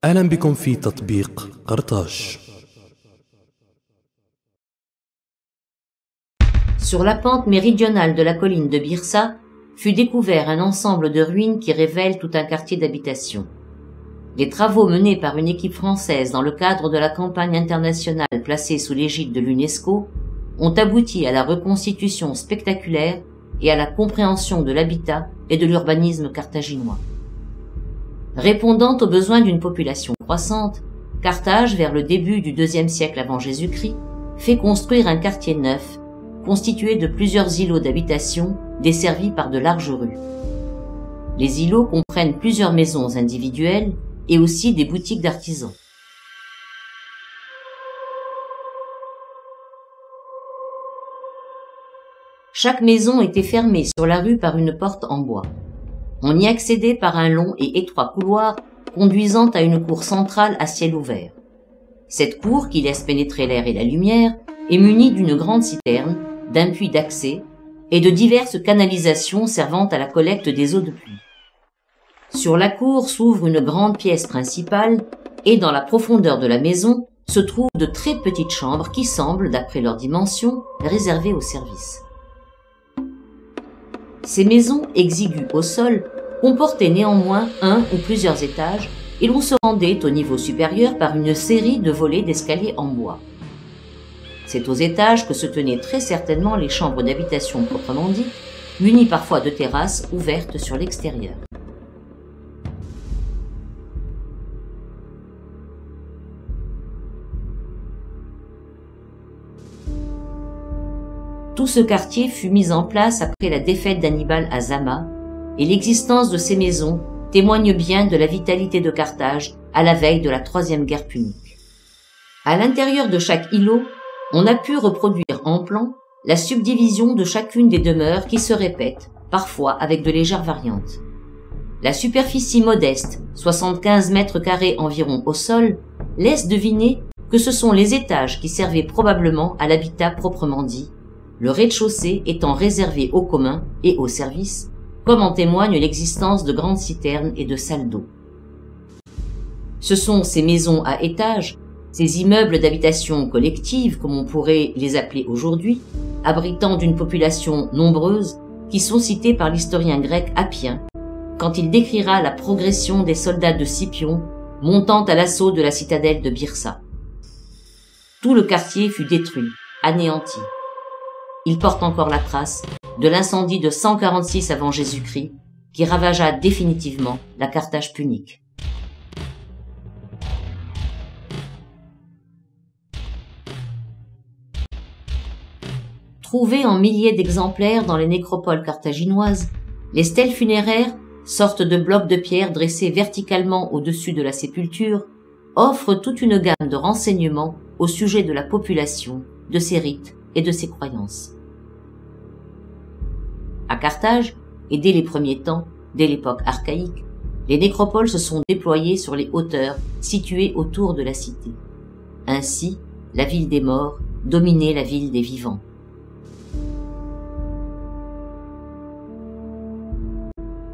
أهلا بكم في تطبيق قرطاج. Sur la pente méridionale de la colline de Byrsa, fut découvert un ensemble de ruines qui révèlent tout un quartier d'habitation. Les travaux menés par une équipe française dans le cadre de la campagne internationale placée sous l'égide de l'UNESCO ont abouti à la reconstitution spectaculaire et à la compréhension de l'habitat et de l'urbanisme carthaginois. Répondant aux besoins d'une population croissante, Carthage, vers le début du IIe siècle avant Jésus-Christ, fait construire un quartier neuf, constitué de plusieurs îlots d'habitation desservis par de larges rues. Les îlots comprennent plusieurs maisons individuelles et aussi des boutiques d'artisans. Chaque maison était fermée sur la rue par une porte en bois. On y accédait par un long et étroit couloir conduisant à une cour centrale à ciel ouvert. Cette cour, qui laisse pénétrer l'air et la lumière, est munie d'une grande citerne, d'un puits d'accès et de diverses canalisations servant à la collecte des eaux de pluie. Sur la cour s'ouvre une grande pièce principale et dans la profondeur de la maison se trouvent de très petites chambres qui semblent, d'après leur dimension, réservées au service. Ces maisons, exiguës au sol, comportaient néanmoins un ou plusieurs étages et l'on se rendait au niveau supérieur par une série de volets d'escaliers en bois. C'est aux étages que se tenaient très certainement les chambres d'habitation proprement dites, munies parfois de terrasses ouvertes sur l'extérieur. Tout ce quartier fut mis en place après la défaite d'Hannibal à Zama, et l'existence de ces maisons témoigne bien de la vitalité de Carthage à la veille de la Troisième Guerre punique. À l'intérieur de chaque îlot, on a pu reproduire en plan la subdivision de chacune des demeures qui se répètent, parfois avec de légères variantes. La superficie modeste, 75 mètres carrés environ au sol, laisse deviner que ce sont les étages qui servaient probablement à l'habitat proprement dit, le rez-de-chaussée étant réservé aux communs et aux services, comme en témoigne l'existence de grandes citernes et de salles d'eau. Ce sont ces maisons à étages, ces immeubles d'habitation collective, comme on pourrait les appeler aujourd'hui, abritant d'une population nombreuse, qui sont cités par l'historien grec Appien, quand il décrira la progression des soldats de Scipion montant à l'assaut de la citadelle de Byrsa. Tout le quartier fut détruit, anéanti. Il porte encore la trace de l'incendie de 146 avant Jésus-Christ qui ravagea définitivement la Carthage punique. Trouvées en milliers d'exemplaires dans les nécropoles carthaginoises, les stèles funéraires, sortes de blocs de pierre dressés verticalement au-dessus de la sépulture, offrent toute une gamme de renseignements au sujet de la population, de ses rites et de ses croyances. À Carthage, et dès les premiers temps, dès l'époque archaïque, les nécropoles se sont déployées sur les hauteurs situées autour de la cité. Ainsi, la ville des morts dominait la ville des vivants.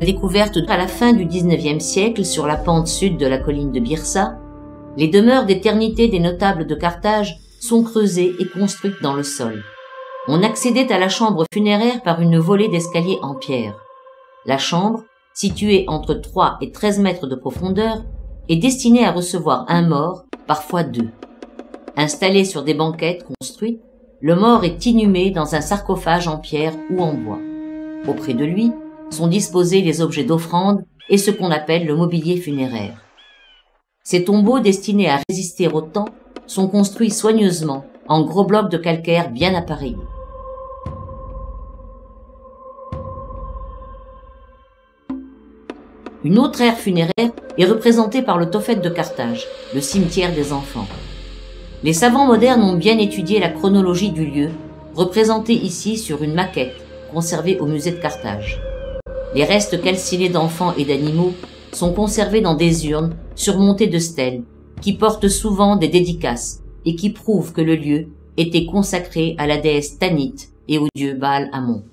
Découverte à la fin du XIXe siècle sur la pente sud de la colline de Byrsa, les demeures d'éternité des notables de Carthage sont creusées et construites dans le sol. On accédait à la chambre funéraire par une volée d'escalier en pierre. La chambre, située entre 3 et 13 mètres de profondeur, est destinée à recevoir un mort, parfois deux. Installé sur des banquettes construites, le mort est inhumé dans un sarcophage en pierre ou en bois. Auprès de lui sont disposés les objets d'offrande et ce qu'on appelle le mobilier funéraire. Ces tombeaux destinés à résister au temps sont construits soigneusement en gros blocs de calcaire bien appareillés. Une autre aire funéraire est représentée par le Tophet de Carthage, le cimetière des enfants. Les savants modernes ont bien étudié la chronologie du lieu, représentée ici sur une maquette conservée au musée de Carthage. Les restes calcinés d'enfants et d'animaux sont conservés dans des urnes surmontées de stèles qui portent souvent des dédicaces et qui prouvent que le lieu était consacré à la déesse Tanit et au dieu Baal-Hamon.